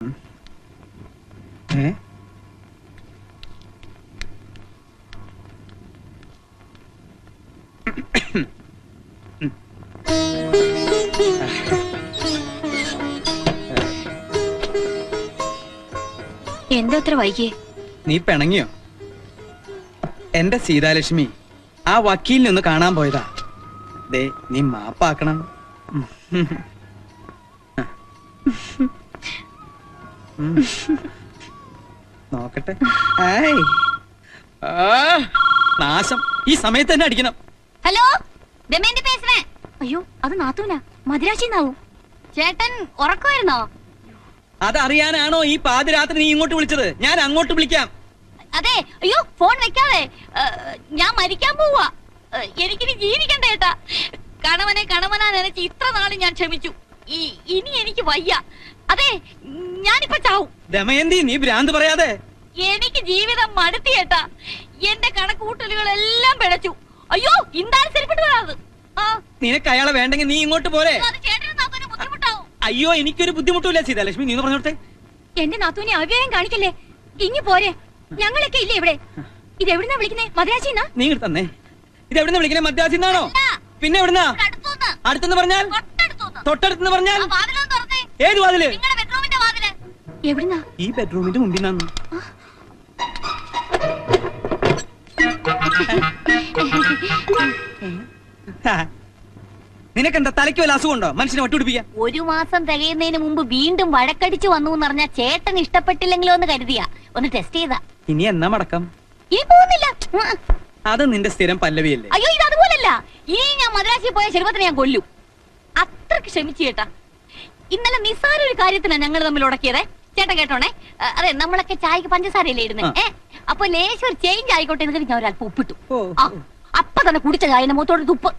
എന്താ വൈകിയേ? നീ പിണങ്ങിയോ? എന്റെ സീതാലക്ഷ്മി ആ വക്കീലിനെ ഒന്ന് കാണാൻ പോയതാ. ദേ നീ മാപ്പാക്കണം. നോക്കട്ടെ. നാശം, ഈ സമയത്ത് തന്നെ അടിക്കണം. ഹലോ, ദമയന്തി പേசுறேன். അയ്യോ, അത് നാത്തൂനാ, മദിരാശിന്നാവും. ചേട്ടൻ ഉറക്കമായിരുന്നോ? അതറിയാനാണോ ഈ പാതിരാത്രി നീ ഇങ്ങോട്ട് വിളിച്ചത്? ഞാൻ അങ്ങോട്ട് വിളിക്കാം. അതെ, അയ്യോ ഫോൺ വെക്കാതെ, ഞാൻ മരിക്കാൻ പോവാ. എനിക്കിനി ജീവിക്കണ്ട ചേട്ടാ. കണവനാ നനച്ച് ഇത്ര നാള് ഞാൻ ക്ഷമിച്ചു. ഇനി എനിക്ക് വയ്യ. അതെ, ഞാനിപ്പോ ചാവും. ദമയന്തി, നീ ഭ്രാന്ത് പറയാതെ. എനിക്ക് ജീവിതം മടുത്തി ചേട്ടാ. എന്റെ കണക്കൂട്ടലുകളെല്ലാം പിഴച്ചു. അയ്യോ, ഇന്താലും ശരിപ്പെട്ടു വരാത്. നിനക്ക് അയാളെ വേണ്ടെങ്കിൽ നീ ഇങ്ങോട്ട് പോരെ. ബുദ്ധിമുട്ടാവും. അയ്യോ, എനിക്കൊരു ബുദ്ധിമുട്ടില്ല സീതാലക്ഷ്മി, നീ പറഞ്ഞോട്ടെ. എന്റെ നാത്തൂനെ അവ്യയം കാണിക്കല്ലേ. ഇനി പോരെ, ഞങ്ങളൊക്കെ ഇല്ലേ ഇവിടെ. ഇത് എവിടുന്നാ വിളിക്കുന്നേ? മദ്രാസിന്നാ? നീ തന്നെ ഇത് എവിടുന്ന വിളിക്കുന്നേ? മദ്രാസിന്നാണോ? പിന്നെ എവിടുന്നാ? അടുത്തെന്ന് പറഞ്ഞാൽ? തൊട്ടടുത്തെന്ന് പറഞ്ഞാൽ? ഏത് വാതില്? എവിടുന്നാ? ഈ ബെഡ്റൂമിന്റെ മുമ്പിൽ നിന്നു. നിനക്കെന്താ തലയ്ക്ക് വല്ല അസുഖമുണ്ടോ? മനുഷ്യനെ ഒട്ടുപിടിപ്പിക്കാൻ. ഒരു മാസം തികയുന്നതിന് മുമ്പ് വീണ്ടും വഴക്കടിച്ചു വന്നു എന്ന് പറഞ്ഞാൽ ചേട്ടൻ ഇഷ്ടപ്പെട്ടില്ലെങ്കിലോ എന്ന് കരുതിയാ ഒന്ന് ടെസ്റ്റ് ചെയ്താ. ഇനി എന്നാ മടക്കം? ഇനി പോകുന്നില്ല. അത് നിന്റെ സ്ഥിരം പല്ലവിയല്ലേ? അയ്യോ, ഇത് അതുപോലല്ല. ഇനി ഞാൻ മദ്രാസിൽ പോയ ശരിപത്തിനെ ഞാൻ കൊല്ലും. അത്രക്ക് ക്ഷമിച്ചു ചേട്ടാ. ഇന്നലെ നിസ്സാര ഒരു കാര്യത്തിനാണ് ഞങ്ങൾ തമ്മിൽ ഉടക്കിയതേ. ചേട്ടൻ കേട്ടോണേ. അതെ, നമ്മളൊക്കെ ചായക്ക് പഞ്ചസാരയല്ലേ ഇടുന്നേ. അപ്പൊ ലേശം ഒരു ചേഞ്ച് ആയിക്കോട്ടെ എന്ന് ഞാൻ ഒരല്പം ഉപ്പിട്ടു. അപ്പൊ തന്നെ കുടിച്ച ചായന്റെ മുഖത്തോട് തുപ്പ്.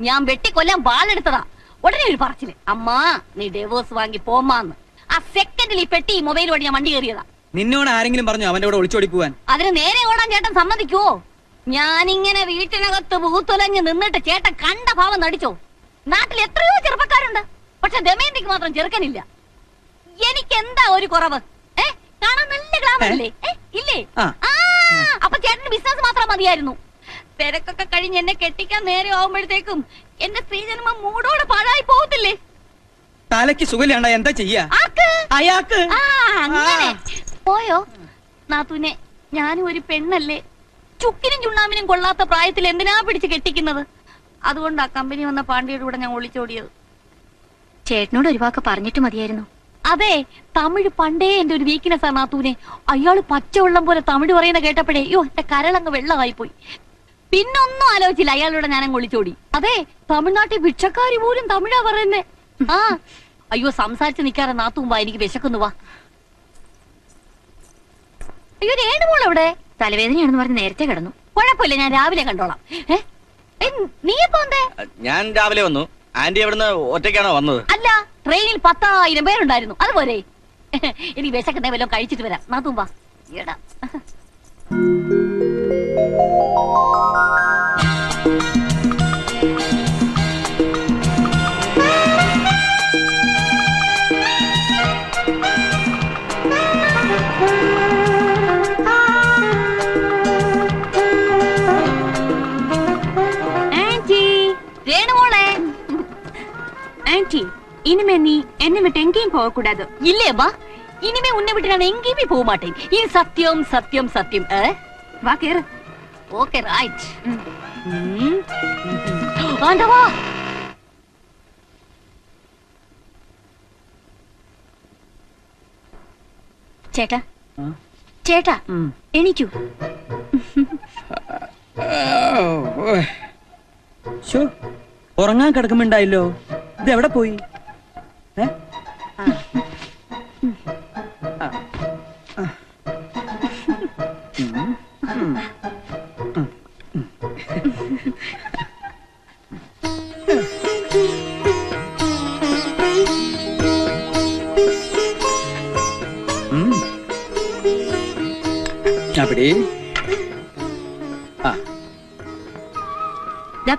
ഞാൻ വെട്ടിക്കൊല്ലാൻ വാളെടുത്തതാ. ഉടനെ ഒരു പറച്ചില്, അമ്മാ നീ ഡൈവോഴ്സ് വാങ്ങി പോമാന്ന്. ആ സെക്കൻഡിൽ ഈ പെട്ടി മൊബൈൽ വഴി ഞാൻ വണ്ടി കയറിയതാ. നിന്നോട് ആരെങ്കിലും പറഞ്ഞു അവന്റെ കൂടെ ഒളിച്ചോടി പോവാൻ? അതിന് നേരെ ഓടാൻ ചേട്ടൻ സമ്മതിക്കുവോ? ഞാനിങ്ങനെ വീട്ടിനകത്ത് പൂത്തുലഞ്ഞ് നിന്നിട്ട് ചേട്ടൻ കണ്ട ഭാവം നടിച്ചോ? നാട്ടിൽ എത്രയോ ചെറുപ്പക്കാരുണ്ട്, പക്ഷെ ദമയന്തിക്ക് മാത്രം ചെറുക്കനില്ല. എനിക്ക് എന്താ ഒരു കുറവ്? കാണാൻ നല്ല ഗ്ലാമറല്ലേ? ഇല്ലേ? അപ്പൊ ചേട്ടന് ബിസിനസ് മാത്രം മതിയായിരുന്നു. തിരക്കൊക്കെ കഴിഞ്ഞ് എന്നെ കെട്ടിക്കാൻ നേരെ ആവുമ്പോഴത്തേക്കും എന്റെ സ്ത്രീജന്മം മൂടോടെ പാഴായി പോകത്തില്ലേ? തലയ്ക്ക് സുഖമില്ലാണ്ട എന്താ ചെയ്യാ? അയാൾക്ക് അങ്ങനെ പോയോ നാത്തൂനെ? ഞാനും ഒരു പെണ്ണല്ലേ. ചുക്കിനും ചുണ്ണാമിനും കൊള്ളാത്ത പ്രായത്തിൽ എന്തിനാ പിടിച്ച് കെട്ടിക്കുന്നത്? അതുകൊണ്ടാ കമ്പനി വന്ന പാണ്ഡ്യയുടെ കൂടെ ഞാൻ ഒളിച്ചോടിയത്. ചേട്ടനോട് ഒരു വാക്ക് പറഞ്ഞിട്ട് മതിയായിരുന്നു. അതെ, തമിഴ് പണ്ടേ എന്റെ ഒരു വീക്ക്നെസ് ആണ് നാത്തൂനെ. അയാള് പച്ചവെള്ളം പോലെ തമിഴ് പറയുന്ന കേട്ടപ്പോഴേ അയ്യോ എന്റെ കരളങ്ങ് വെള്ളമായി പോയി. പിന്നൊന്നും ആലോചിച്ചില്ല, അയാളോട് ഞാനങ്ങ് ഒളിച്ചോടി. അതെ, തമിഴ്നാട്ടിൽ ഭിക്ഷക്കാരി പോലും തമിഴാ പറയുന്നേ. അയ്യോ, സംസാരിച്ച് നിൽക്കാറെ നാത്തുമ്പ എനിക്ക് വിശക്കുന്നു. വാ. അയ്യോ, രേണുമോൾ എവിടെ? തലവേദനയാണെന്ന് പറഞ്ഞ് നേരത്തെ കിടന്നു. കുഴപ്പമില്ല, ഞാൻ രാവിലെ കണ്ടോളാം. നീ എപ്പോ വന്നേ? ഞാൻ രാവിലെ വന്നു. ആന്റി എവിടുന്ന് ഒറ്റയ്ക്കാണോ വന്നത്? അല്ല, ട്രെയിനിൽ 10,000 പേരുണ്ടായിരുന്നു. അതുപോലെ എനിക്ക് വിശക്കുന്നേ വല്ലതും കഴിച്ചിട്ട് വരാം. നാത്തുമ്പ എടാ. இனிமே நீ என்னை விட்டு எங்கேயும் போக கூடாது. இல்லையம்மா, இனிமே உன்னை விட்டு நான் எங்கேயுமே போக மாட்டேன். இது சத்தியம் சத்தியம் சத்தியம். வா கேரு. Okay right. ஆண்டவா, ചേട്ടാ ചേട്ടാ എണീക്കൂ. ഉറങ്ങാൻ കിടക്കുമ്പോണ്ടായില്ലോ. ഇത് എവിടെ പോയി? அப்படி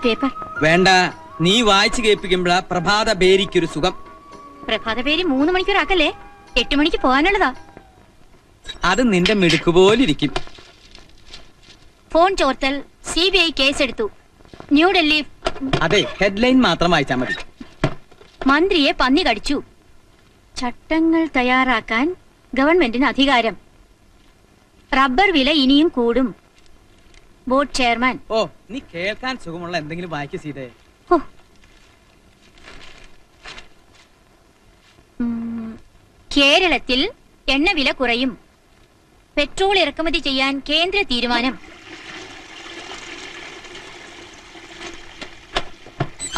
പേപ്പർ വേണ്ട, നീ വായിച്ചു കേൾപ്പിക്കുമ്പോഴാ പ്രഭാത പേരിക്കൊരു സുഖം. പ്രഭാത പേര് 3 മണിക്കൂറാക്കല്ലേ? 8 മണിക്ക് പോകാനുള്ളതാ. അത് നിന്റെ മിടുക്ക് പോലിരിക്കും. ഫോൺ ചോർത്തൽ CBI കേസെടുത്തു. ന്യൂഡൽഹി. അതെ, ഹെഡ്ലൈൻ മാത്രം വായിച്ചാൽ മതി. മന്ത്രിയെ പന്നി കടിച്ചു. ചട്ടങ്ങൾ തയ്യാറാക്കാൻ ഗവൺമെന്റിന് അധികാരം. റബ്ബർ വില ഇനിയും കൂടും. Board chairman. ഓ, നീ കേൾക്കാൻ സുഖമുള്ള എന്തെങ്കിലും വായിക്ക് സീതേ. ഹോ. കേരളത്തിൽ എണ്ണവില കുറയും. പെട്രോൾ ഇറക്കുമതി ചെയ്യാൻ കേന്ദ്ര തീരുമാനം.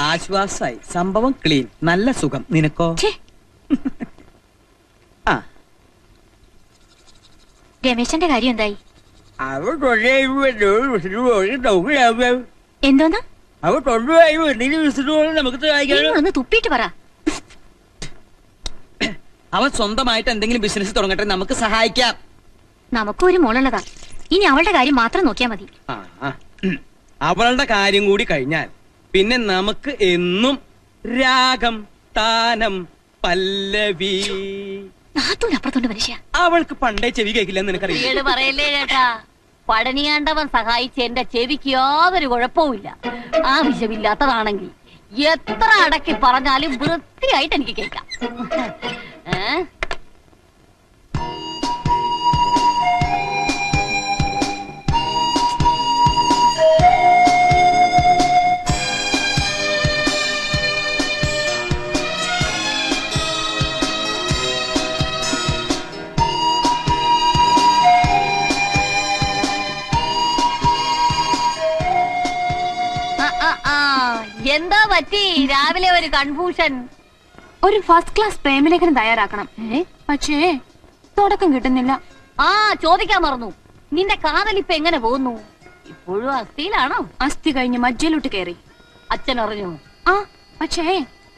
ആശ്വാസായി. സംഭവം ക്ലീൻ. നല്ല സുഖം. നിനക്കോ? ഛേ, ആ, രമേശന്റെ കാര്യം എന്തായി? അവ തൊഴിലാവും എന്തോന്ന്? അവ തൊഴിലായി നമുക്ക് ഒന്ന് തുപ്പിയിട്ട് പറ. അവൻ സ്വന്തമായിട്ട് എന്തെങ്കിലും ബിസിനസ് തുടങ്ങട്ടെ, നമുക്ക് സഹായിക്കാം. നമുക്കും ഒരു മോളുള്ളതാ. ഇനി അവളുടെ കാര്യം മാത്രം നോക്കിയാ മതി. ആ, ആ. അവളുടെ കാര്യം കൂടി കഴിഞ്ഞാൽ പിന്നെ നമുക്ക് എന്നും രാഗം, താനം, പല്ലവി. നാത്തൂനപ്പുറത്തോണ്ട് മനുഷ്യ. അവൾക്ക് പണ്ടേ ചെവി കേൾക്കില്ലെന്ന് നിനക്കറിയാം. പറയല്ലേ ചേട്ടാ. പടനിയാണ്ടവൻ സഹായിച്ച് എന്റെ ചെവിക്ക് യാതൊരു കുഴപ്പവുമില്ല. ആവശ്യമില്ലാത്തതാണെങ്കിൽ എത്ര അടക്കി പറഞ്ഞാലും വൃത്തിയായിട്ട് എനിക്ക് കേൾക്കാം. എന്താ പറ്റി രാവിലെ ഒരു കൺഫ്യൂഷൻ? ഒരു ഫസ്റ്റ് ക്ലാസ് പ്രേമലേഖനം തയ്യാറാക്കണം. പക്ഷേ തുടക്കം കിട്ടുന്നില്ല. ആ, ചോദിക്കാൻ മറന്നു. നിന്റെ കാതലിപ്പ് എങ്ങനെ പോകുന്നു? ഇപ്പോഴും അസ്ഥിയിലാണോ? അസ്ഥി കഴിഞ്ഞ് മജ്ജയിലോട്ട് കയറി. അച്ഛൻ അറിഞ്ഞു? ആ, പക്ഷേ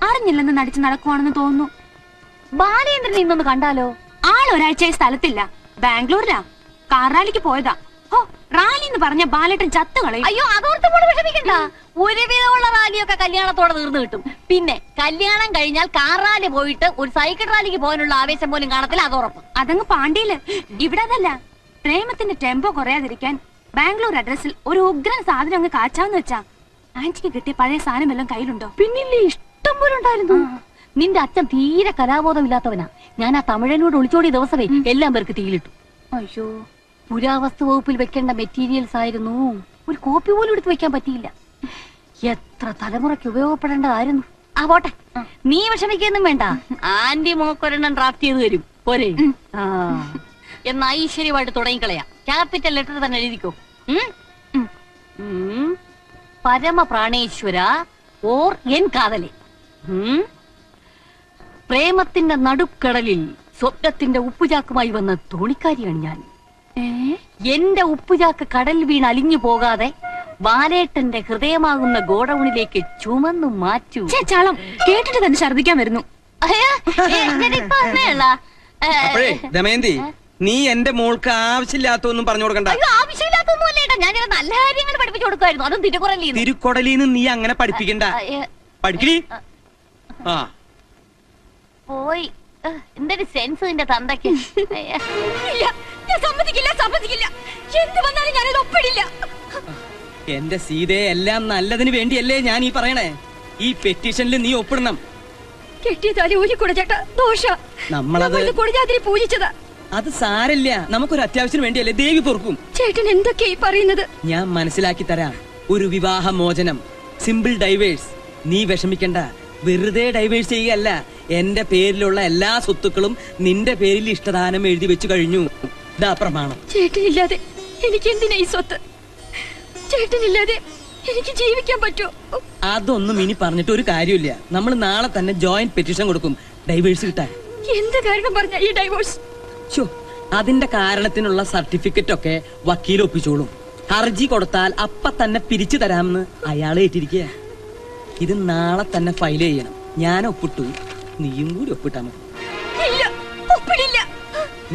അറിഞ്ഞില്ലെന്ന് നടിച്ച് നടക്കുവാണെന്ന് തോന്നുന്നു. ബാലേന്ദ്രൻ ഇന്നൊന്ന് കണ്ടാലോ? ആൾ ഒരാഴ്ചയായി സ്ഥലത്തില്ല. ബാംഗ്ലൂരിലാ. കാർ റാലിക്ക് പോയതാ. ഹോ, റാലി എന്ന് പറഞ്ഞ ബാലേട്ടൻ ചത്തുകളയും. അയ്യോ, അതോർത്ത് പോലും വിഷമിക്കണ്ട. ഒരുവിധമുള്ള റാലിയൊക്കെ കല്യാണത്തോടെ തീർന്നു കിട്ടും. പിന്നെ കല്യാണം കഴിഞ്ഞാൽ കാർ റാലി പോയിട്ട് ഒരു സൈക്കിൾ റാലിക്ക് പോകാനുള്ള ആവേശം പോലും കാണത്തില്ല. അതുറപ്പ്. അതങ്ങ് പാണ്ടിയില്. ഇവിടെ അതല്ല. പ്രേമത്തിന്റെ ടെമ്പോ കുറയാതിരിക്കാൻ ബാംഗ്ലൂർ അഡ്രസ്സിൽ ഒരു ഉഗ്രൻ സാധനം അങ്ങ് കാച്ചാന്ന് വെച്ചാ. ആന്റിക്ക് കിട്ടിയ പഴയ സാധനം എല്ലാം കയ്യിലുണ്ടോ? പിന്നില്ലേ, ഇഷ്ടം പോലെ ഉണ്ടായിരുന്നു. നിന്റെ അച്ഛൻ തീരെ കലാബോധമില്ലാത്തവനാ. ഞാൻ ആ തമിഴനോട് ഒളിച്ചോടിയ ദിവസമേ എല്ലാം പേർക്ക് തീയിലിട്ടു. അയ്യോ, പുരാവസ്തു വകുപ്പിൽ വെക്കേണ്ട മെറ്റീരിയൽസ് ആയിരുന്നു. ഒരു കോപ്പി പോലും എടുത്ത് വെക്കാൻ പറ്റിയില്ല. എത്ര തലമുറയ്ക്ക് ഉപയോഗപ്പെടേണ്ടതായിരുന്നു. ആ, പോട്ടെ, നീ വിഷമിക്കൊന്നും വേണ്ട. ആന്റി മോക്കൊരെണ്ണം ഡ്രാഫ്റ്റ് ചെയ്ത് തരും. പോരെ? ആ, എന്നാ ഐശ്വര്യമായിട്ട് തുടങ്ങിക്കളയാം. ക്യാപിറ്റൽ ലെറ്റർ തന്നെ എഴുതിക്കോ. പരമപ്രാണേശ്വര ഓർ എൻ കാതലെ. പ്രേമത്തിന്റെ നടുക്കടലിൽ സ്വപ്നത്തിന്റെ ഉപ്പുചാക്കുമായി വന്ന തോണിക്കാരിയാണ് ഞാൻ. എന്റെ ഉപ്പുചാക്ക് കടൽ വീണ് അലിഞ്ഞു പോകാതെ ബാലേട്ടന്റെ ഹൃദയമാകുന്ന ഗോഡൌണിലേക്ക് ചുമന്നു മാറ്റൂ. ചാളം കേട്ടിട്ട് തന്നെ ഛർദിക്കാൻ വരുന്നു. അപ്പോഴേ ദമയന്തി, നീ എന്റെ മോൾക്ക് ആവശ്യമില്ലാത്തൊന്നും പറഞ്ഞു കൊടുക്കണ്ട. ആവശ്യമില്ലാത്തൊന്നും അല്ലേട്ടാ. ഞാൻ നല്ല കാര്യങ്ങൾ പഠിപ്പിച്ചു കൊടുക്കുമായിരുന്നു. അതും തിരുക്കുറലിന്ന്. തിരുക്കൊടലിന്ന് നീ അങ്ങനെ പഠിപ്പിക്കണ്ട. പഠിക്കണി. ആ, പോയി. എന്തൊരു സെൻസ് നിന്റെ തന്തയ്ക്ക്. ഞാൻ സമ്മതിക്കില്ല, സമ്മതിക്കില്ല. എന്ത് വന്നാലും ഞാനത് ഒപ്പിടില്ല. എന്റെ സീതയെ എല്ലാം നല്ലതിന് വേണ്ടിയല്ലേ ഞാൻ ഈ പറയണേ. ഈ പെറ്റീഷനിൽ നീ ഒപ്പിടണം. കെട്ടിയ താലി ഊരിക്കൂടെ ചേട്ടാ. ദോഷ. നമ്മളത് കൊടിജാതിരി പൂജിച്ചതാ. അത് സാരല്ല. നമുക്കൊരു അത്യാവശ്യത്തിന് വേണ്ടിയല്ലേ. ദേവി പൊറുക്കും. ചേട്ടൻ എന്തൊക്കെയാ ഈ പറയുന്നത്? ഞാൻ മനസ്സിലാക്കി തരാം. ഒരു വിവാഹ മോചനം, സിമ്പിൾ ഡൈവേഴ്സ്. നീ വിഷമിക്കണ്ട. വെറുതെ ഡൈവേഴ്സ് ചെയ്യുകയല്ല. എന്റെ പേരിലുള്ള എല്ലാ സ്വത്തുക്കളും നിന്റെ പേരിൽ ഇഷ്ടദാനം എഴുതി വെച്ചു കഴിഞ്ഞു. ഇതാ പ്രമാണം. ചേട്ടനില്ലാതെ എനിക്ക് എന്തിനാ ഈ സ്വത്ത്? ചേട്ടനില്ലാതെ എനിക്ക് ജീവിക്കാൻ പറ്റുമോ? അതൊന്നും ഇനി പറഞ്ഞിട്ട് ഒരു കാര്യമില്ല. നമ്മൾ നാളെ തന്നെ ജോയിന്റ് പെറ്റീഷൻ കൊടുക്കും ഡൈവേഴ്സ് കിട്ടാൻ. എന്ത് കാരണം പറഞ്ഞ ഈ ഡൈവോഴ്സ്? അതിന്റെ കാരണത്തിനുള്ള സർട്ടിഫിക്കറ്റ് ഒക്കെ വക്കീൽ ഒപ്പിച്ചോളും. ഹർജി കൊടുത്താൽ അപ്പ തന്നെ പിരിച്ചു തരാമെന്ന് അയാൾ ഏറ്റിരിക്കുക. ഇത് നാളെ തന്നെ ഫയൽ ചെയ്യണം. ഞാൻ ഒപ്പിട്ടു, നീയും കൂടി ഒപ്പിട്ടാ മതി.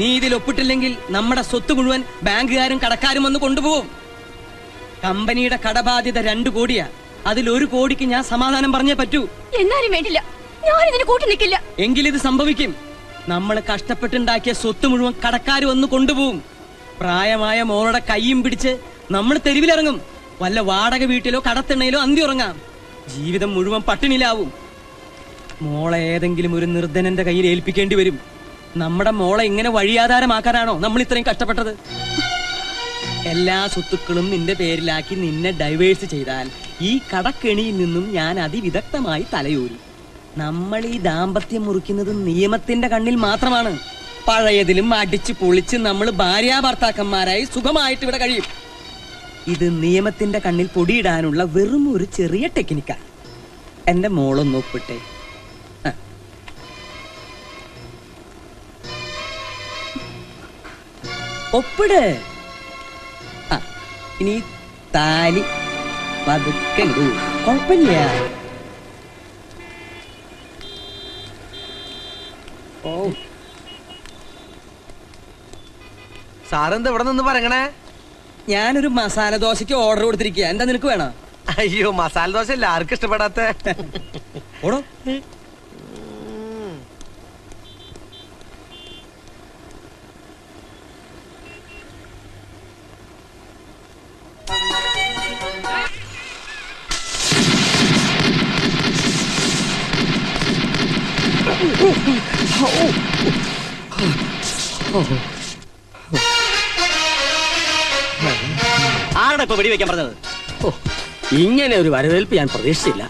നീ ഇതിൽ ഒപ്പിട്ടില്ലെങ്കിൽ നമ്മുടെ സ്വത്ത് മുഴുവൻ ബാങ്കുകാരും കടക്കാരും വന്ന് കൊണ്ടുപോകും. കമ്പനിയുടെ കടബാധ്യത 2 കോടിയാ. അതിൽ 1 കോടിക്ക് ഞാൻ സമാധാനം പറഞ്ഞേ പറ്റൂ. എന്നാലും വേണ്ടില്ല, ഞാൻ ഇതിന് കൂട്ടി നിൽക്കില്ല. എങ്കിലിത് സംഭവിക്കും. നമ്മൾ കഷ്ടപ്പെട്ടുണ്ടാക്കിയ സ്വത്ത് മുഴുവൻ കടക്കാർ വന്ന് കൊണ്ടുപോകും. പ്രായമായ മോളുടെ കൈയും പിടിച്ച് നമ്മൾ തെരുവിലിറങ്ങും. വല്ല വാടക വീട്ടിലോ കടത്തിണ്ണയിലോ അന്തി ഉറങ്ങാം. ജീവിതം മുഴുവൻ പട്ടിണിയിലാവും. മോളെ ഏതെങ്കിലും ഒരു നിർധനന്റെ കയ്യിൽ ഏൽപ്പിക്കേണ്ടി വരും. നമ്മുടെ മോളെ ഇങ്ങനെ വഴിയാധാരമാക്കാനാണോ നമ്മൾ ഇത്രയും കഷ്ടപ്പെട്ടത്? എല്ലാ സ്വത്തുക്കളും നിന്റെ പേരിലാക്കി നിന്നെ ഡൈവേഴ്സ് ചെയ്താൽ ഈ കടക്കെണിയിൽ നിന്നും ഞാൻ അതിവിദഗ്ധമായി തലയൂരി. നമ്മൾ ഈ ദാമ്പത്യം മുറിക്കുന്നത് നിയമത്തിന്റെ കണ്ണിൽ മാത്രമാണ്. പഴയതിലും അടിച്ചു പൊളിച്ച് നമ്മൾ ഭാര്യാഭർത്താക്കന്മാരായി സുഖമായിട്ട് ഇവിടെ കഴിയും. ഇത് നിയമത്തിന്റെ കണ്ണിൽ പൊടിയിടാനുള്ള വെറും ഒരു ചെറിയ ടെക്നിക്കാണ്. എന്റെ മോളൊന്ന് ഒപ്പിട്ടെ. ഒപ്പിട്. ഇനി താലി പതുക്കെ ഇടൂ. കുഴപ്പമില്ല. ഓ, സാറെന്താ ഇവിടെ നിന്ന് പറയണേ? ഞാനൊരു മസാല ദോശയ്ക്ക് ഓർഡർ കൊടുത്തിരിക്കുക. എന്താ നിനക്ക് വേണോ? അയ്യോ, മസാല ദോശ അല്ല ആർക്കും ഇഷ്ടപ്പെടാത്ത. ഓടോ. ആരുടെ ഇപ്പൊ വെടിവെക്കാൻ പറഞ്ഞത്? ഇങ്ങനെ ഒരു വരവേൽപ്പ് ഞാൻ പ്രതീക്ഷിച്ചില്ല.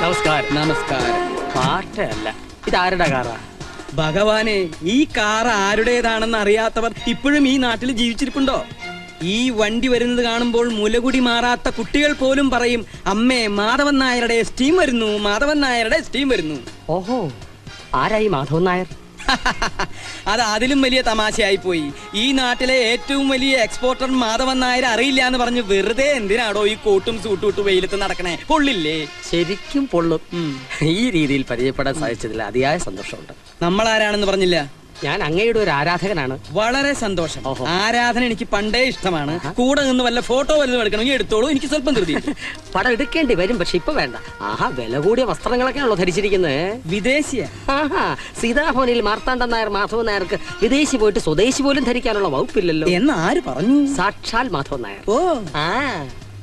നമസ്കാരം. നമസ്കാരം. പാട്ടല്ല, ഇതാരുടെ കാറാ? ഭഗവാനെ, ഈ കാർ ആരുടേതാണെന്ന് അറിയാത്തവർ ഇപ്പോഴും ഈ നാട്ടിൽ ജീവിച്ചിരിപ്പുണ്ടോ? ഈ വണ്ടി വരുന്നത് കാണുമ്പോൾ മുലകുടി മാറാത്ത കുട്ടികൾ പോലും പറയും, അമ്മേ മാധവൻ നായരുടെ സ്റ്റീം വരുന്നു, മാധവൻ നായരുടെ സ്റ്റീം വരുന്നു. ഓഹോ, ആരായി മാധവൻ നായർ? അത് അതിലും വലിയ തമാശയായി പോയി. ഈ നാട്ടിലെ ഏറ്റവും വലിയ എക്സ്പോർട്ടർ മാധവൻ നായർ അറിയില്ല എന്ന് പറഞ്ഞ് വെറുതെ എന്തിനാടോ ഈ കോട്ടും സൂട്ടും വെയിലത്ത് നടക്കണേ? കൊള്ളില്ലേ? ശരിക്കും പൊള്ളും. ഈ രീതിയിൽ പരിചയപ്പെടാൻ സാധിച്ചതിൽ അതിയായ സന്തോഷമുണ്ട്. നമ്മൾ ആരാണെന്ന് പറഞ്ഞില്ല. ഞാൻ അങ്ങയുടെ ഒരു ആരാധകനാണ്. വളരെ സന്തോഷം. ആരാധന എനിക്ക് പണ്ടേ ഇഷ്ടമാണ്. കൂടെ നിന്ന് വല്ല ഫോട്ടോ വല്ലതും എടുക്കണമെങ്കിൽ എടുത്തോളൂ, എനിക്ക് സ്വല്പം ധൃതി. പടം എടുക്കേണ്ടി വരും, പക്ഷെ ഇപ്പൊ വേണ്ട. ആഹാ, വില കൂടിയ വസ്ത്രങ്ങളൊക്കെയാണല്ലോ ധരിച്ചിരിക്കുന്നത്. വിദേശിയ? ആഹാ, സീതാഭവനിൽ മാർത്താണ്ഡൻ നായർ മാധവൻ നായർക്ക് വിദേശി പോയിട്ട് സ്വദേശി പോലും ധരിക്കാനുള്ള വകുപ്പില്ലല്ലോ എന്ന് ആര് പറഞ്ഞു? സാക്ഷാൽ മാധവൻ നായർ. ഓ,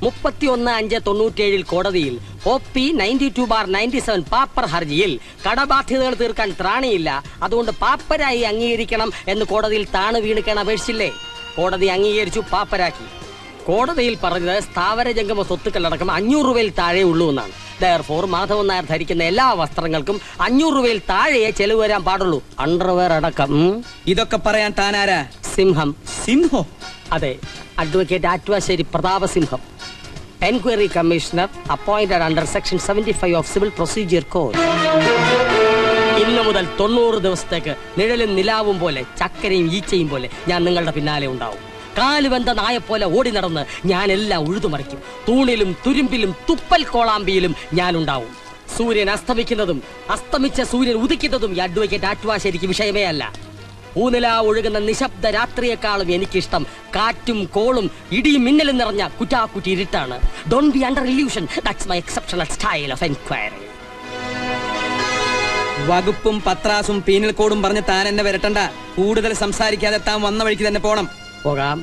31/5/97 കോടതിയിൽ OP 92/97 പാപ്പർ ഹർജിയിൽ കടബാധ്യതകൾ തീർക്കാൻ ത്രാണിയില്ല, അതുകൊണ്ട് പാപ്പരായി അംഗീകരിക്കണം എന്ന് കോടതിയിൽ താണു വീണിക്കാൻ അപേക്ഷിച്ചില്ലേ? കോടതി അംഗീകരിച്ചു, പാപ്പരാക്കി. കോടതിയിൽ പറഞ്ഞത് സ്ഥാവര ജംഗമ സ്വത്തുക്കളടക്കം 500 രൂപയിൽ താഴെ ഉള്ളൂ എന്നാണ്. ദയർഫോർ മാധവൻ നായർ ധരിക്കുന്ന എല്ലാ വസ്ത്രങ്ങൾക്കും 500 രൂപയിൽ താഴെയേ ചെലവ് വരാൻ പാടുള്ളൂ, അണ്ടർവെയർ അടക്കം. ഇതൊക്കെ പറയാൻ താനാരാ? സിംഹം. സിംഹോ? അതെ, advocate Attuvassery Prathapasimham, enquiry commissioner, appointed under section 75 of civil procedure code. ഇന്നു മുതൽ 90 ദിവസത്തേക്ക് നിഴലും നിലാവും പോലെ ചക്കരയും ഈച്ചയും പോലെ ഞാൻ നിങ്ങളുടെ പിന്നാലെ ഉണ്ടാവും. കാലുവെന്ത നായെപ്പോലെ ഓടി നടന്ന് ഞാൻ എല്ലാം ഉഴുതുമറിക്കും. തൂണിലും തുരുമ്പിലും തുപ്പൽ കോളാമ്പിയിലും ഞാൻ ഉണ്ടാവും. സൂര്യൻ അസ്തമിക്കുന്നതും അസ്തമിച്ച സൂര്യൻ ഉദിക്കുന്നതും ഈ അഡ്വക്കേറ്റ് ആറ്റുവാശ്ശേരിക്ക് വിഷയമേ അല്ല. പൂനില ഒഴുകുന്ന നിശബ്ദ രാത്രിയെക്കാളും എനിക്കിഷ്ടം കാറ്റും കോളും ഇടിയും മിന്നലും നിറഞ്ഞ കുറ്റാക്കുറ്റി ഇരുട്ടാണ്. Don't be under illusion, that's my exceptional style of enquiry. വകുപ്പും പത്രാസും പീനൽ കോഡും പറഞ്ഞ് താൻ എന്നെ വരട്ടണ്ട. കൂടുതൽ സംസാരിക്കാതെ താൻ വന്ന വഴിക്ക് തന്നെ പോണം. പോകാം.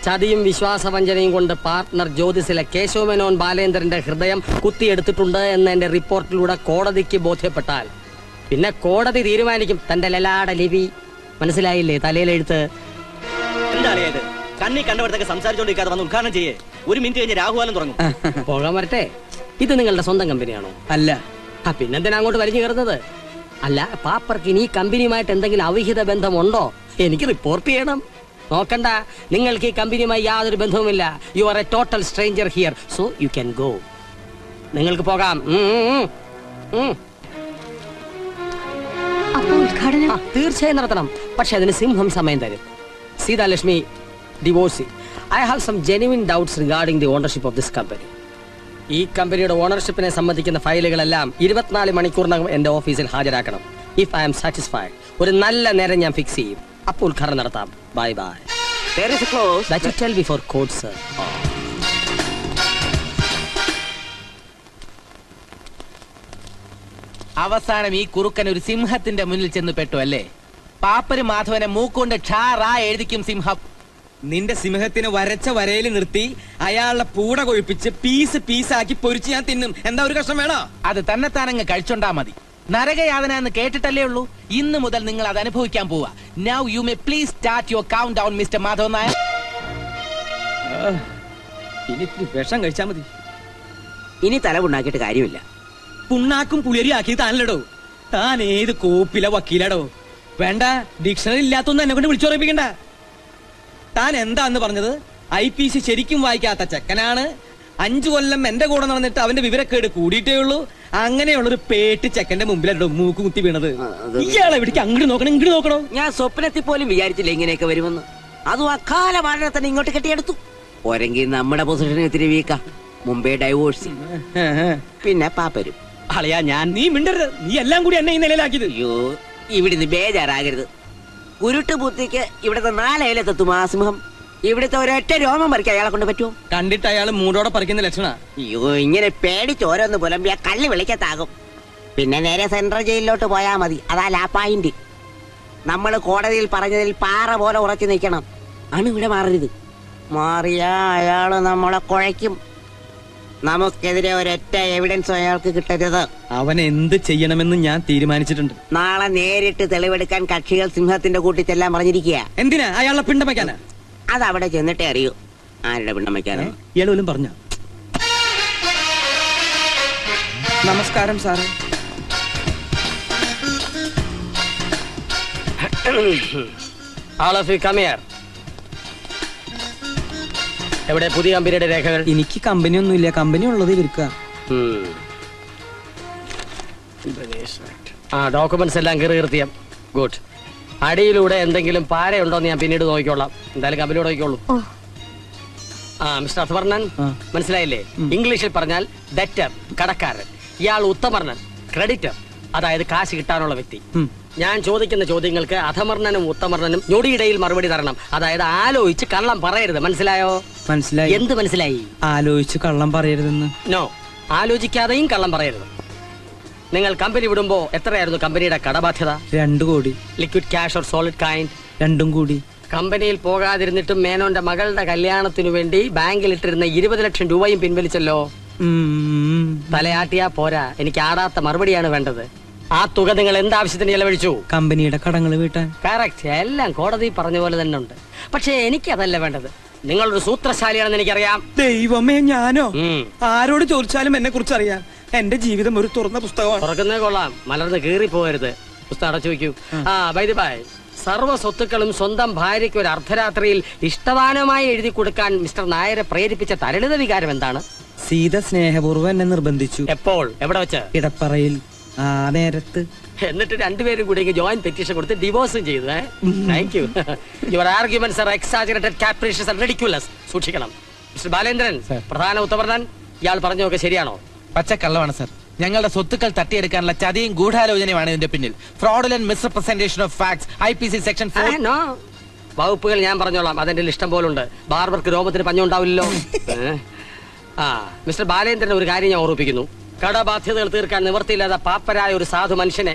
ചതിയും വിശ്വാസവഞ്ചനയും കൊണ്ട് പാർട്ട്ണർ ജ്യോതിസിലെ കേശവമേനോൻ ബാലേന്ദ്രന്റെ ഹൃദയം കുത്തിയെടുത്തിട്ടുണ്ട് എന്ന് എന്റെ റിപ്പോർട്ടിലൂടെ കോടതിക്ക് ബോധ്യപ്പെട്ടാൽ പിന്നെ കോടതി തീരുമാനിക്കും തന്റെ ലലാട ലിപി. മനസ്സിലായില്ലേ? തലയിലെഴുത്ത്. എന്താ അറിയാത്? കണ്ണി കണ്ടവരത്തൊക്കെ സംസാരിച്ചോണ്ടിരിക്കാതെ വന്ന് ഉദ്ഘാടനം ചെയ്യേ. 1 മിനിറ്റ് കഴിഞ്ഞ് രാഹുകാലം തുടങ്ങും. പോകാൻ വരട്ടെ. ഇത് നിങ്ങളുടെ സ്വന്തം കമ്പനിയാണോ? അല്ല. പിന്നെന്തിനാ അങ്ങോട്ട് വലിഞ്ഞു കയറുന്നത്? അല്ല, പാപ്പർക്ക് ഇനി കമ്പനിയുമായിട്ട് എന്തെങ്കിലും അവിഹിത ബന്ധമുണ്ടോ? എനിക്ക് റിപ്പോർട്ട് ചെയ്യണം. നോക്കണ്ട, നിങ്ങൾക്ക് ഈ കമ്പനിയുമായി യാതൊരു ബന്ധവുമില്ല. You are a total stranger here, so you can go. നിങ്ങൾക്ക് പോകാം. തീർച്ചയായും നടത്തണം, പക്ഷെ അതിന് സിംഹം സമയം തരും. Seethalakshmi divorcee. I have some genuine doubts regarding the ownership of this company. ഈ കമ്പനിയുടെ ഓണർഷിപ്പിനെ സംബന്ധിക്കുന്ന ഫയലുകളെല്ലാം 24 മണിക്കൂറിനകം എന്റെ ഓഫീസിൽ ഹാജരാക്കണം. ഇഫ് ഐ ആം സാറ്റിസ്ഫൈഡ്, ഒരു നല്ല നേരം ഞാൻ ഫിക്സ് ചെയ്യും. അപ്പോൾ ഉദ്ഘാടനം നടത്താം. Bye bye. There is a clause. That you tell before court, sir. അവസാനം ഈ കുറുക്കൻ ഒരു സിംഹത്തിന്റെ മുന്നിൽ ചെന്ന് പെട്ടു അല്ലേ? പാപ്പര് മാധവനെ മൂക്കൊണ്ട് ക്ഷാറാ എഴുതിക്കും സിംഹം. നിന്റെ സിംഹത്തിന് വരച്ച വരയിൽ നിർത്തി അയാളുടെ പൂട കൊഴിപ്പിച്ച് പീസ് പീസാക്കി പൊരിച്ച് ഞാൻ തിന്നും. എന്താ ഒരു കഷ്ണം വേണോ? അത് തന്നെത്താനങ്ങ് കഴിച്ചോണ്ടാ മതി. നരകയാതന എന്ന് കേട്ടിട്ടല്ലേ ഉള്ളൂ. ഇന്ന് മുതൽ നിങ്ങൾ അത് അനുഭവിക്കാൻ പോവാ. Now you may please start your count down mister Madhavan Nair. ഇനി ഇത്തിരി വിഷം കഴിച്ചാ മതി. ഇനി തലവുണ്ടാക്കിയിട്ട് കാര്യമില്ല. പുണ്ണാക്കും പുളിയരി ആക്കി താനല്ലടോ. താൻ ഏത് കോപ്പില വക്കീലടോ? വേണ്ട, ഡിക്ഷണറി ഇല്ലാത്തൊന്നും എന്നെ കൊണ്ട് വിളിച്ചുറപ്പിക്കണ്ട. താൻ എന്താന്ന് പറഞ്ഞത്? IPC ശരിക്കും വായിക്കാത്ത ചെക്കനാണ്. 5 കൊല്ലം എന്റെ കൂടെ നടന്നിട്ട് അവന്റെ വിവരക്കേട് കൂടിയിട്ടേ ഉള്ളൂ. അങ്ങനെയുള്ളൊരു പേട്ട് ചെക്കന്റെ മുമ്പിലോ മൂക്ക് കുത്തി വീണത്. ഇയാളെ എവിടേക്ക് അങ്ങോട്ട് നോക്കണം ഇങ്ങോട്ട് നോക്കണോ? ഞാൻ സ്വപ്നത്തിൽ പോലും വിചാരിച്ചില്ല ഇങ്ങനെയൊക്കെ വരുമെന്ന്. അതും അക്കാല വളരെ തന്നെ ഇങ്ങോട്ട് കെട്ടിയെടുത്തു. പോരെങ്കിൽ നമ്മുടെ പൊസിഷൻ ഇത്തിരി വീക്കാ. മുമ്പേ ഡൈവോഴ്സ്, പിന്നെ പാപ്പരും. അളയാ ഞാൻ നീ മിണ്ടരുത്. നീ എല്ലാം കൂടി എന്നെ ഈ നിലയിലാക്കിയത്. അയ്യോ, ഇവിടുന്ന് ബേജാറാകരുത്. കുരുട്ട് ബുദ്ധിക്ക് ഇവിടുത്തെ 4 അയലത്തെത്തും ആ സിംഹം. ഇവിടുത്തെ ഒരൊറ്റ രോമം പറിക്കാൻ അയാളെ കൊണ്ട് പറ്റുമോ? കണ്ടിട്ട് അയാൾ മൂടോടെ പറിക്കുന്ന ലക്ഷണ. അയ്യോ, ഇങ്ങനെ പേടിച്ച് ഓരോന്ന് പുലമ്പിയ കള്ളി വിളിക്കത്താകും. പിന്നെ നേരെ സെൻട്രൽ ജയിലിലോട്ട് പോയാ മതി. അതാ ലാപ്പായിന്റ്. നമ്മൾ കോടതിയിൽ പറഞ്ഞതിൽ പാറ പോലെ ഉറച്ചു നിൽക്കണം. ആണ് ഇവിടെ മാറരുത്. മാറിയാ അയാള് നമ്മളെ കുഴയ്ക്കും. നമുക്കെതിരെ ഒരൊറ്റ എവിഡൻസും അയാൾക്ക് കിട്ടരുത്. അവൻ എന്ത് ചെയ്യണമെന്ന് ഞാൻ തീരുമാനിച്ചിട്ടുണ്ട്. നാളെ നേരിട്ട് തെളിവെടുക്കാൻ കക്ഷികൾ സിംഹത്തിന്റെ കൂട്ടി ചെല്ലാൻ പറഞ്ഞിരിക്കുക. എന്തിനാ? അയാളുടെ പിണ്ടം വയ്ക്കാനാ? അതവിടെ ചെന്നിട്ടേ അറിയൂ ആരുടെ പിണ്ണം വയ്ക്കാനോ. ഇയാൾ പോലും പറഞ്ഞ. നമസ്കാരം സാറേ. All of you come here. എവിടെ പുതിയ കമ്പനിയുടെ രേഖകൾ? എനിക്ക് കമ്പനി ഒന്നുമില്ല. കമ്പനി ഉള്ളത് ഇവർക്ക്. ഡോക്യുമെന്റ്സ് എല്ലാം കീറിയാം. ഗുഡ്. അടിയിലൂടെ എന്തെങ്കിലും പാരയുണ്ടോന്ന് ഞാൻ പിന്നീട് നോക്കിക്കോളാം. എന്തായാലും കമ്പനിയോട് നോക്കിക്കോളൂ. മിസ്റ്റർ അഥവർണൻ, മനസ്സിലായില്ലേ? ഇംഗ്ലീഷിൽ പറഞ്ഞാൽ ഡെറ്റർ, കടക്കാരൻ. ഇയാൾ ഉത്തമർണൻ, ക്രെഡിറ്റർ, അതായത് കാശ് കിട്ടാനുള്ള വ്യക്തി. ഞാൻ ചോദിക്കുന്ന ചോദ്യങ്ങൾക്ക് അധമർണനും ഉത്തമർണനും ഞൊടിയിടയിൽ മറുപടി തരണം. അതായത് ആലോചിച്ച് കള്ളം പറയരുത്. മനസ്സിലായോ? മനസ്സിലായി. എന്ത് മനസ്സിലായി? ആലോചിച്ച് കള്ളം പറയരുതെന്ന്. നോ, ആലോചിക്കാതെയും കള്ളം പറയരുത്. നിങ്ങൾ കമ്പനി വിടുമ്പോ എത്രയായിരുന്നു കമ്പനിയുടെ കടബാധ്യത? 2 കോടി. Liquid cash or solid kind? 2 കൂടി. കമ്പനിയിൽ പോകാതിരുന്നിട്ടും മേനോന്റെ മകളുടെ കല്യാണത്തിനു വേണ്ടി ബാങ്കിൽ ഇട്ടിരുന്ന 20 ലക്ഷം രൂപയും പിൻവലിച്ചല്ലോ. തലയാട്ടിയാ പോരാ, എനിക്ക് ആടാത്ത മറുപടിയാണ് വേണ്ടത്. ആ തുക നിങ്ങൾ എന്താവശ്യത്തിന് ചെലവഴിച്ചു? കമ്പനിയുടെ കടങ്ങൾ വീട്ടാൻ. കറക്റ്റ്, എല്ലാം കോടതി പറഞ്ഞ പോലെ തന്നെ ഉണ്ട്. പക്ഷെ എനിക്കതല്ല വേണ്ടത്. നിങ്ങളൊരു സൂത്രശാലിയാണെന്ന് എനിക്കറിയാം. ദൈവമേ, ഞാനോ? ആരോട് ചോദിച്ചാലും എന്നെ കുറിച്ച് അറിയാം. എന്റെ ജീവിതം ഒരു തുറന്ന പുസ്തകമാണ്. തുറക്കുന്നേ കൊള്ളാം, മലർന്ന് കീറി പോകരുത്. പുസ്തകം അടച്ചു വയ്ക്കൂ. ബൈ സർവ്വ സ്വത്തുക്കളും സ്വന്തം ഭാര്യയ്ക്ക് ഒരു അർദ്ധരാത്രിയിൽ ഇഷ്ടദാനമായി എഴുതി കൊടുക്കാൻ മിസ്റ്റർ നായരെ പ്രേരിപ്പിച്ച തരളിത വികാരം എന്താണ്? സീത സ്നേഹപൂർവ്വം എന്നെ നിർബന്ധിച്ചു. എപ്പോൾ? എവിടെ വെച്ച്? ഇടപ്പറയിൽ. ആ നേരത്ത്. എന്നിട്ട് രണ്ടുപേരും കൂടി ജോയിന്റ് പെറ്റീഷൻ കൊടുത്ത് ഡിവോഴ്സും ചെയ്തു. Thank you. Your arguments are exaggerated, capricious and ridiculous. സൂക്ഷിക്കണം. മിസ്റ്റർ ബാലേന്ദ്രൻ, പ്രധാന ഉത്തമർണൻ, ഇയാൾ പറഞ്ഞൊക്കെ ശരിയാണോ? പച്ചക്കള്ളമാണ് സർ. ഞങ്ങളുടെ സ്വത്തുക്കൾ തട്ടിയെടുക്കാനുള്ള ചതിയും ഗൂഢാലോചനയുമാണ് ഇതിന്റെ പിന്നിൽ. Fraudulent misrepresentation of facts, IPC section 4. വകുപ്പുകൾ ഞാൻ പറഞ്ഞോളാം, അതെന്റെ ഇഷ്ടം പോലുണ്ട്. ബാർബർക്ക് രോമത്തിന് പഞ്ഞുണ്ടാവില്ലല്ലോ. മിസ്റ്റർ ബാലേന്ദ്രൻ, ഒരു കാര്യം ഞാൻ ഓർമ്മിപ്പിക്കുന്നു. കടബാധ്യതകൾ തീർക്കാൻ നിവൃത്തിയില്ലാത്ത പാപ്പരായ ഒരു സാധു മനുഷ്യനെ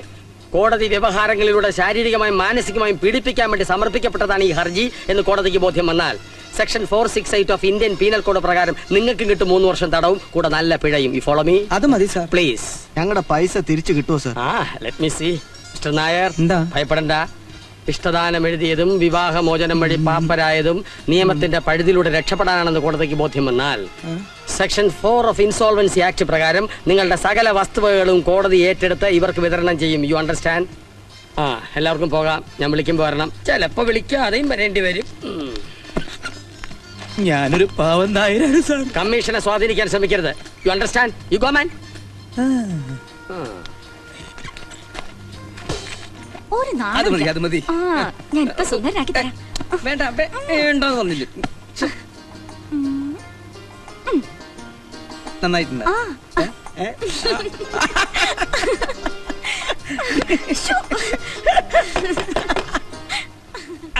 കോടതി വ്യവഹാരങ്ങളിലൂടെ ശാരീരികമായും മാനസികമായും പീഡിപ്പിക്കാൻ വേണ്ടി സമർപ്പിക്കപ്പെട്ടതാണ് ഈ ഹർജി എന്ന് കോടതിക്ക് ബോധ്യം വന്നാൽ section 468 of Indian penal code പ്രകാരം നിങ്ങൾക്കും കിട്ടും 3 വർഷം തടവും കൂടെ നല്ല പിഴയും. You follow me? അത് മതി സാർ. പ്ലീസ്. ഞങ്ങളുടെ പൈസ തിരിച്ചു കിട്ടുമോ sir? Let me see. Mister Nair, എന്താ? ഭയപ്പെടണ്ട. ഇഷ്ടദാനം എഴുതിയതും വിവാഹമോചനം വഴി പാപ്പരായതും നിയമത്തിന്റെ പഴുതിലൂടെ രക്ഷപ്പെടാനാണെന്ന് കോടതിക്ക് ബോധ്യം വന്നാൽ സെക്ഷൻ 4 ഓഫ് ഇൻസോൾവൻസി ആക്ട് പ്രകാരം നിങ്ങളുടെ സകല വസ്തുവകകളും കോടതി ഏറ്റെടുത്ത് ഇവർക്ക് വിതരണം ചെയ്യും. You understand? എല്ലാവർക്കും പോകാം. ഞാൻ വിളിക്കുമ്പോൾ വരണം. ചിലപ്പോ വിളിക്കാതെയും വരേണ്ടി വരും. ഞാനൊരു പാവം നായരാണ് സാർ. കമ്മീഷനെ സ്വാധീനിക്കാൻ ശ്രമിക്കരുത്. You understand? You go man. അത് മതി, അത് മതി. ഞാൻ ഇപ്പൊ സുന്ദരനാക്കി തരാം. വേണ്ട, വേണ്ടെന്ന് പറഞ്ഞില്ല. നന്നായിട്ടുണ്ട്.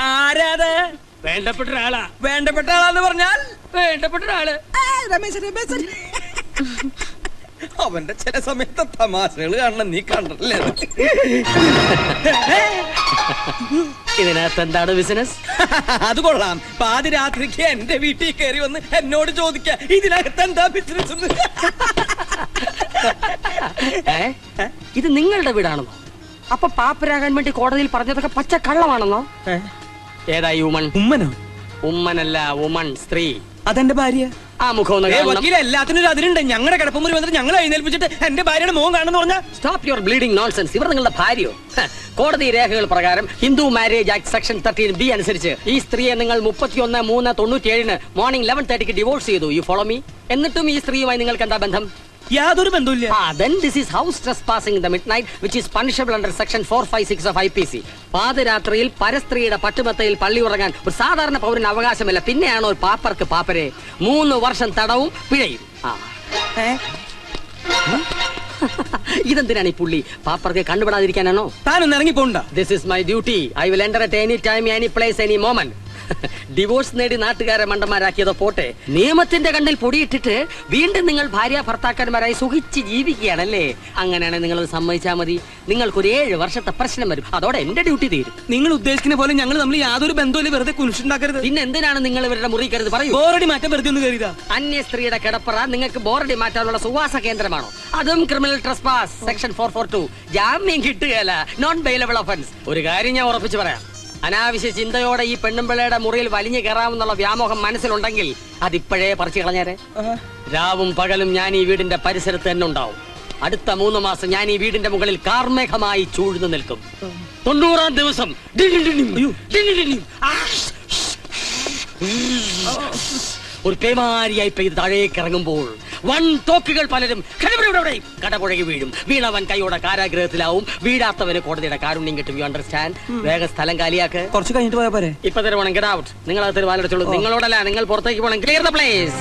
ആരാത്? വേണ്ടപ്പെട്ട ഒരാളാ. വേണ്ടപ്പെട്ട ആളാന്ന് പറഞ്ഞാൽ വേണ്ടപ്പെട്ട ഒരാള്. അവന്റെ ചില സമയത്ത് തമാശകൾ കാണണം, നീ കണ്ടല്ലേ? ഇതിനകത്ത് എന്താണ് ബിസിനസ്? അത് കൊള്ളാം. പാതിരാത്രിക്ക് എന്റെ വീട്ടിൽ കയറി വന്ന് എന്നോട് ചോദിക്ക ഇതിനകത്ത് എന്താ ബിസിനസ്. ഇത് നിങ്ങളുടെ വീടാണെന്നോ? അപ്പൊ പാപ്പരാകാൻ വേണ്ടി കോടതിയിൽ പറഞ്ഞതൊക്കെ പച്ച കള്ളമാണെന്നോ? ഏതാ ഈ ഉമ്മൻ? ഉമ്മനോ? ഉമ്മനല്ല, ഉമ്മൻ, സ്ത്രീ. അതെന്റെ ഭാര്യ. ആ മുഖം ഒന്ന് കാണണം. വക്കീൽ, എല്ലാത്തിനും ഒരു അതിരുണ്ട്. ഞങ്ങളുടെ കിടപ്പുമുറി വന്നിട്ട് ഞങ്ങളെ എഴുന്നേൽപ്പിച്ചിട്ട് എന്റെ ഭാര്യയുടെ മുഖം കാണുന്ന പറഞ്ഞാ സ്റ്റോപ്പ് യുവർ ബ്ലീഡിംഗ് നോൺസെൻസ്. ഇവർ നിങ്ങളുടെ ഭാര്യയോ? കോടതി രേഖകൾ പ്രകാരം Hindu marriage act section 13B അനുസരിച്ച് ഈ സ്ത്രീയെ നിങ്ങൾ 31/3/97 മോർണിംഗ് 11:30 ഡിവോഴ്സ് ചെയ്തു. U follow me? എന്നിട്ടും ഈ സ്ത്രീയുമായി നിങ്ങൾക്ക് എന്താ ബന്ധം? യാതൊരു ബന്ധമില്ല. Then this is house trespassing in the midnight, which is punishable under section 456 of IPC. പാതിരാത്രിയിൽ പരസ്ത്രീയുടെ പട്ടുമെത്തയിൽ പള്ളി ഉറങ്ങാൻ ഒരു സാധാരണ പൗരന് അവകാശമില്ല. പിന്നെയാണോ ഒരു പാപ്പർക്ക് പാപ്പരെ 3 വർഷം തടവും പിഴയും. ഇതെന്തിനാണ് ഈ പുള്ളി? പാപ്പർക്ക് കണ്ടുപിടാതിരിക്കാനാണോ? താനൊന്ന് ഇറങ്ങി പോണ്ട. This is my duty. I will enter at any time, any place, any moment. Divorce നേടി നാട്ടുകാരെ മണ്ടന്മാരാക്കിയതോ പോട്ടെ, നിയമത്തിന്റെ കണ്ണിൽ പൊടിയിട്ടിട്ട് വീണ്ടും നിങ്ങൾ ഭാര്യ ഭർത്താക്കന്മാരായി സുഖിച്ച് ജീവിക്കുകയാണല്ലേ? അങ്ങനെയാണെങ്കിൽ നിങ്ങൾ സമ്മതിച്ചാൽ മതി. നിങ്ങൾക്കൊരു 7 വർഷത്തെ പ്രശ്നം വരും. അതോടെ എന്റെ ഡ്യൂട്ടി തീരും. നിങ്ങൾ ഉദ്ദേശിക്കുന്ന പോലെ ഞങ്ങൾ തമ്മിൽ യാതൊരു ബന്ധമില്ല. വെറുതെ കുനിച്ചുണ്ടാക്കരുത്. പിന്നെ എന്തിനാണ് നിങ്ങൾ ഇവരുടെ മുറി കരുത്? പറയൂ. ബോറടി മാറ്റം വെറുതെ ഒന്ന് കരുതാ. അന്യ സ്ത്രീയുടെ കിടപ്പറ നിങ്ങൾക്ക് ബോറടി മാറ്റാനുള്ള സുവാസ കേന്ദ്രമാണോ? അതും ക്രിമിനൽ ട്രസ്പാസ് സെക്ഷൻ 442. ജാമ്യം കിട്ടുകയല്ല, നോൺ ബെയിലബിൾ ഒഫൻസ്. ഒരു കാര്യം ഞാൻ ഉറപ്പിച്ചു പറയാം, അനാവശ്യ ചിന്തയോടെ ഈ പെണ്ണുമ്പിള്ളയുടെ മുറിയിൽ വലിഞ്ഞു കയറാമെന്നുള്ള വ്യാമോഹം മനസ്സിലുണ്ടെങ്കിൽ അതിപ്പോഴേ പറിച്ചു കളഞ്ഞേരെ. രാവും പകലും ഞാൻ ഈ വീടിന്റെ പരിസരത്ത് തന്നെ ഉണ്ടാവും. അടുത്ത 3 മാസം ഞാൻ ഈ വീടിന്റെ മുകളിൽ കാർമേഘമായി ചൂഴ്ന്നു നിൽക്കും. 90-ാം ദിവസം ഒരു പേമാരിയായി പെയ്ത് താഴേക്ക് ഇറങ്ങുമ്പോൾ വൻ തോക്കുകൾ പലരും കടപുഴകി വീഴും. വീണവൻ കൈയോടെ കാരാഗ്രഹത്തിലാവും, വീഴാത്തവന് കോടതിയുടെ കാരുണ്യം കിട്ടും. You understand? വേഗം സ്ഥലം കാലിയാക്ക്. കുറച്ച് കഴിഞ്ഞിട്ട് പോയാ പോരെ? ഇപ്പൊ തരുവാണെങ്കിൽ ഗെറ്റ് ഔട്ട്. നിങ്ങൾ അത് വാലടിച്ചോളൂ. നിങ്ങളോടല്ല, നിങ്ങൾ പുറത്തേക്ക് പോകണം. Clear the place.